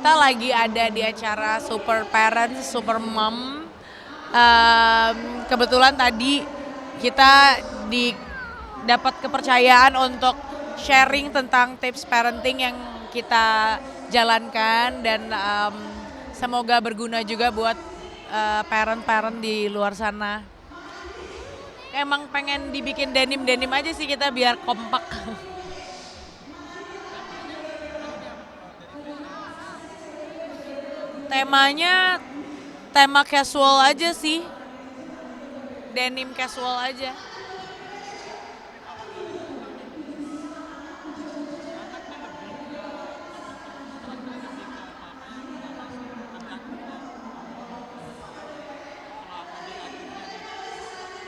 kita lagi ada di acara Super Parents, Super Mom. Kebetulan tadi kita dapat kepercayaan untuk sharing tentang tips parenting yang kita jalankan dan semoga berguna juga buat parent-parent di luar sana. Emang pengen dibikin denim aja sih kita biar kompak. Temanya tema casual aja sih. Denim casual aja.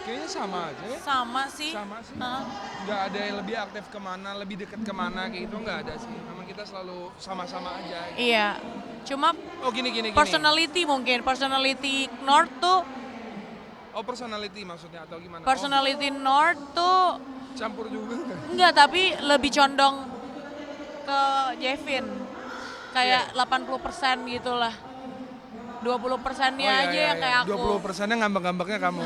Kayaknya sama aja ya. Sama sih. Sama sih. Nggak ada yang lebih aktif kemana, lebih dekat kemana kayak gitu nggak ada sih. Memang kita selalu sama-sama aja. Gitu. Iya. Cuma gini. personality mungkin. Personality North tuh. Oh, personality maksudnya atau gimana? Personality North tuh Campur juga nggak? enggak, tapi lebih condong ke Jevin. Kayak 80% gitulah. 20%-nya aja yang kayak aku. 20%-nya ngambek-ngambeknya kamu.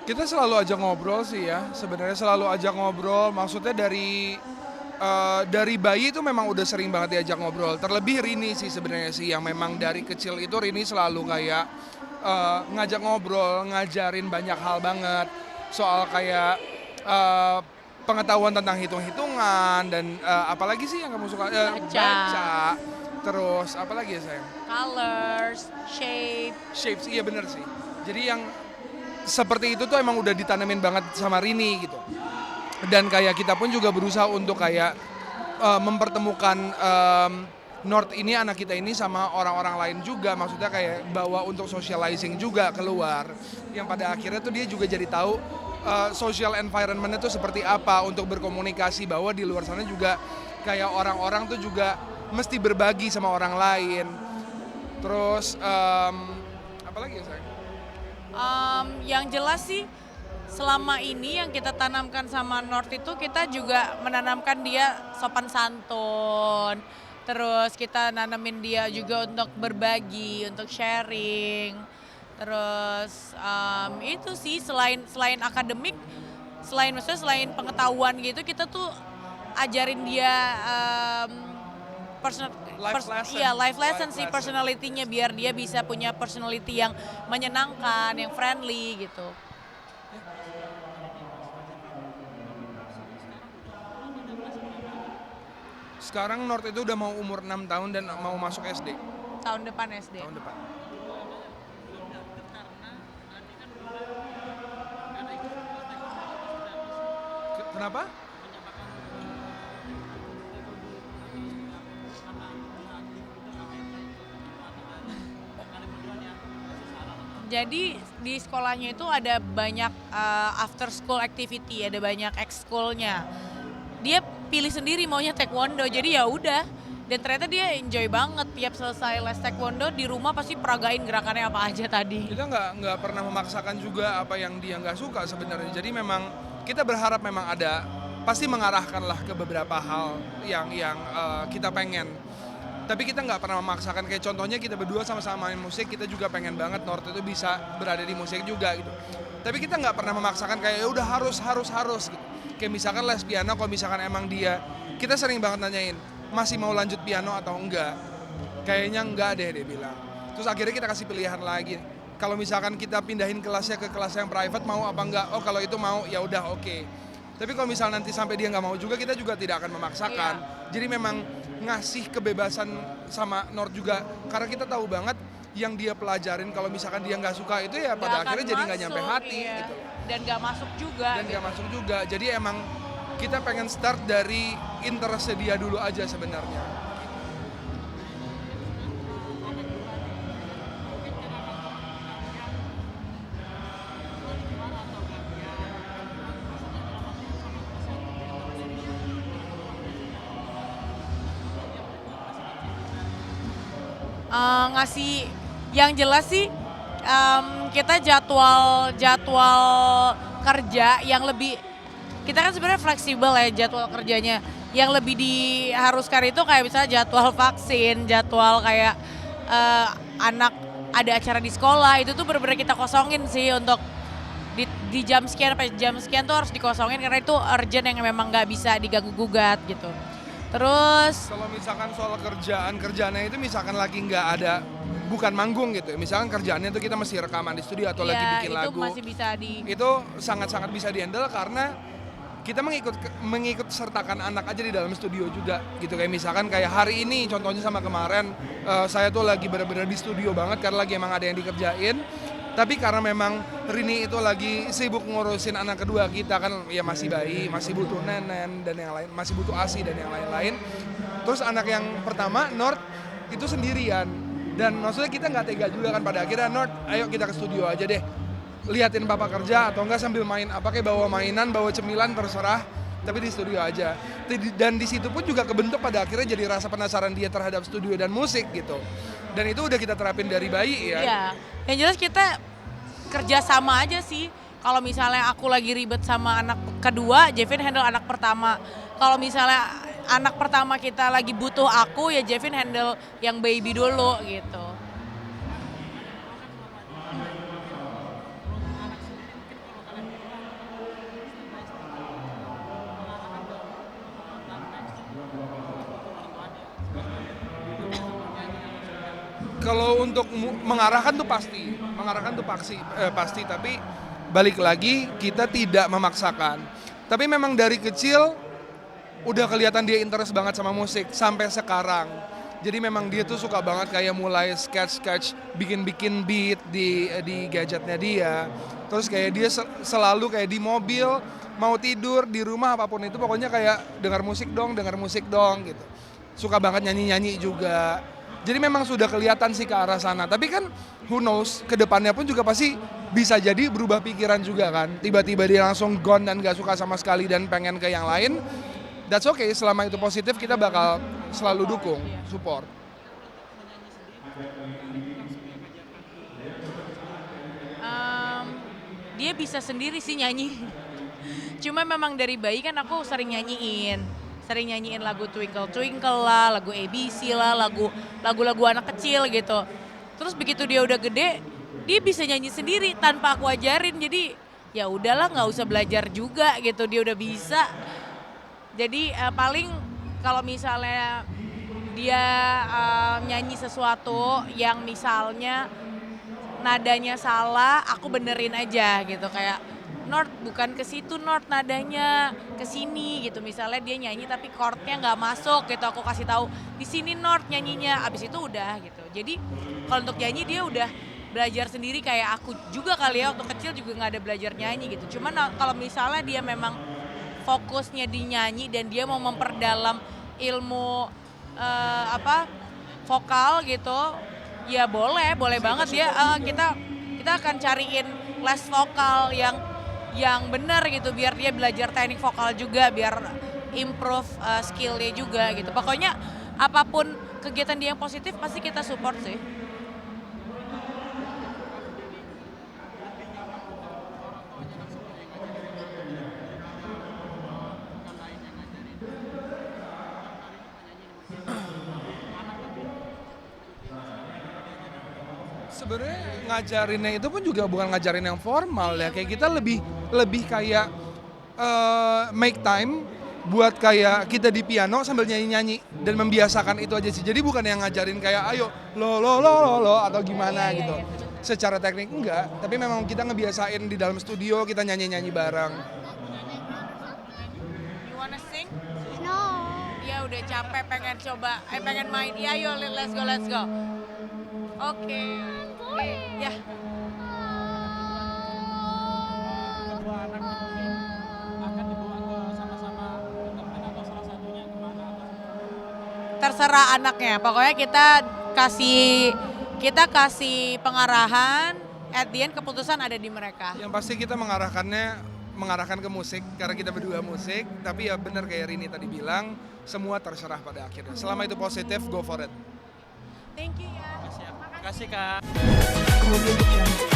Kita selalu ajak ngobrol sih ya, sebenarnya selalu ajak ngobrol. Maksudnya dari bayi itu memang udah sering banget diajak ngobrol. Terlebih Rini sih sebenarnya sih yang memang dari kecil itu Rini selalu kayak ngajak ngobrol, ngajarin banyak hal banget soal kayak pengetahuan tentang hitung-hitungan dan apalagi sih yang kamu suka baca. Terus apalagi ya sayang? Colors, Shapes, iya bener sih. Jadi yang seperti itu tuh emang udah ditanemin banget sama Rini gitu. Dan kayak kita pun juga berusaha untuk kayak mempertemukan North ini, anak kita ini sama orang-orang lain juga. Maksudnya kayak bawa untuk socializing juga keluar. Yang pada akhirnya tuh dia juga jadi tahu social environment itu seperti apa untuk berkomunikasi, bahwa di luar sana juga kayak orang-orang tuh juga mesti berbagi sama orang lain. Terus apa lagi ya sayang? Yang jelas sih selama ini yang kita tanamkan sama North itu kita juga menanamkan dia sopan santun. Terus kita nanamin dia juga untuk berbagi, untuk sharing. Terus itu sih selain akademik, selain pengetahuan gitu, kita tuh ajarin dia life lesson sih, personality-nya biar dia bisa punya personality yang menyenangkan, yang friendly gitu. Sekarang North itu udah mau umur 6 tahun dan mau masuk SD. Tahun depan SD. Tahun depan. Kenapa? Jadi di sekolahnya itu ada banyak after school activity, ada banyak ex-schoolnya. Dia pilih sendiri maunya taekwondo, jadi ya udah. Dan ternyata dia enjoy banget, tiap selesai les taekwondo di rumah pasti peragain gerakannya apa aja tadi. Kita nggak pernah memaksakan juga apa yang dia nggak suka sebenarnya. Jadi memang kita berharap memang ada, pasti mengarahkan lah ke beberapa hal yang kita pengen. Tapi kita nggak pernah memaksakan, kayak contohnya kita berdua sama-sama main musik, kita juga pengen banget North itu bisa berada di musik juga gitu. Tapi kita nggak pernah memaksakan kayak ya udah harus gitu. Kayak misalkan les piano, kalau misalkan emang kita sering banget nanyain masih mau lanjut piano atau enggak. Kayaknya enggak deh dia bilang. Terus akhirnya kita kasih pilihan lagi. Kalau misalkan kita pindahin kelasnya ke kelas yang private mau apa enggak? Oh kalau itu mau ya udah oke. Tapi kalau misal nanti sampai dia nggak mau juga, kita juga tidak akan memaksakan. Jadi memang ngasih kebebasan sama North juga, karena kita tahu banget yang dia pelajarin kalau misalkan dia nggak suka itu ya pada akhirnya jadi nggak nyampe hati gitu. Dan nggak masuk juga. Jadi emang kita pengen start dari interestnya dia dulu aja sebenarnya. ngasih yang jelas sih, kita jadwal kerja yang lebih, kita kan sebenarnya fleksibel ya jadwal kerjanya. Yang lebih diharuskan itu kayak misalnya jadwal vaksin, jadwal kayak anak ada acara di sekolah, itu tuh benar-benar kita kosongin sih untuk di jam sekian sampai jam sekian tuh harus dikosongin karena itu urgent yang memang nggak bisa diganggu gugat gitu. Terus Kalau misalkan soal kerjaannya itu misalkan lagi nggak ada, bukan manggung gitu, misalkan kerjaannya itu kita mesti rekaman di studio atau lagi bikin itu lagu, masih bisa itu sangat-sangat bisa dihandle karena kita mengikut sertakan anak aja di dalam studio juga gitu. Kayak misalkan kayak hari ini contohnya sama kemarin, saya tuh lagi benar-benar di studio banget karena lagi emang ada yang dikerjain. Tapi karena memang Rini itu lagi sibuk ngurusin anak kedua kita kan, ya masih bayi, masih butuh nenen dan yang lain, masih butuh ASI dan yang lain-lain. Terus anak yang pertama North itu sendirian, dan maksudnya kita nggak tega juga kan, pada akhirnya North ayo kita ke studio aja deh, liatin papa kerja atau enggak sambil main apa, kayak bawa mainan, bawa cemilan terserah, tapi di studio aja. Dan di situ pun juga kebentuk pada akhirnya jadi rasa penasaran dia terhadap studio dan musik gitu. Dan itu udah kita terapin dari bayi ya. Iya, yang jelas kita kerja sama aja sih. Kalau misalnya aku lagi ribet sama anak kedua, Jevin handle anak pertama. Kalau misalnya anak pertama kita lagi butuh aku, ya Jevin handle yang baby dulu gitu. Kalau untuk mengarahkan tuh pasti, tapi balik lagi kita tidak memaksakan. Tapi memang dari kecil udah kelihatan dia interest banget sama musik sampai sekarang. Jadi memang dia tuh suka banget kayak mulai sketch, bikin beat di gadgetnya dia. Terus kayak dia selalu kayak di mobil, mau tidur, di rumah apapun itu pokoknya kayak dengar musik dong gitu. Suka banget nyanyi juga. Jadi memang sudah kelihatan sih ke arah sana. Tapi kan who knows, ke depannya pun juga pasti bisa jadi berubah pikiran juga kan. Tiba-tiba dia langsung gone dan gak suka sama sekali dan pengen ke yang lain. That's okay, selama itu positif kita bakal selalu dukung, support. Dia bisa sendiri sih nyanyi. Cuma memang dari bayi kan aku sering nyanyiin lagu Twinkle Twinkle lah, lagu ABC lah, lagu-lagu anak kecil gitu. Terus begitu dia udah gede, dia bisa nyanyi sendiri tanpa aku ajarin. Jadi ya udahlah, nggak usah belajar juga gitu, dia udah bisa. Jadi paling kalau misalnya dia nyanyi sesuatu yang misalnya nadanya salah, aku benerin aja gitu, kayak North bukan ke situ North, nadanya ke sini gitu. Misalnya dia nyanyi tapi chordnya nggak masuk gitu, aku kasih tahu di sini North nyanyinya. Abis itu udah gitu. Jadi kalau untuk nyanyi dia udah belajar sendiri, kayak aku juga kali ya, waktu kecil juga nggak ada belajar nyanyi gitu. Cuman kalau misalnya dia memang fokusnya di nyanyi dan dia mau memperdalam ilmu vokal gitu, ya boleh banget dia. Kita akan cariin les vokal yang benar gitu, biar dia belajar teknik vokal juga, biar improve skillnya juga gitu. Pokoknya apapun kegiatan dia yang positif pasti kita support sih. Sebenarnya ngajarinnya itu pun juga bukan ngajarin yang formal ya, kayak kita lebih kayak make time buat kayak kita di piano sambil nyanyi dan membiasakan itu aja sih. Jadi bukan yang ngajarin kayak ayo lo atau gimana gitu. Secara teknik enggak, tapi memang kita ngebiasain di dalam studio kita nyanyi bareng. You wanna sing? No. Dia udah capek, pengen main. Iya, ayo let's go. Oke. Ya. Kedua anak mungkin akan dibawa ke sama-sama development atau salah satunya kemana? Terserah anaknya. Pokoknya kita kasih pengarahan. At the end keputusan ada di mereka. Yang pasti kita mengarahkan ke musik karena kita berdua musik, tapi ya benar kayak Rini tadi bilang, semua terserah pada akhirnya. Selama itu positif, go for it. Thank you ya. Siap. Makasih Kak. Audio Jungle.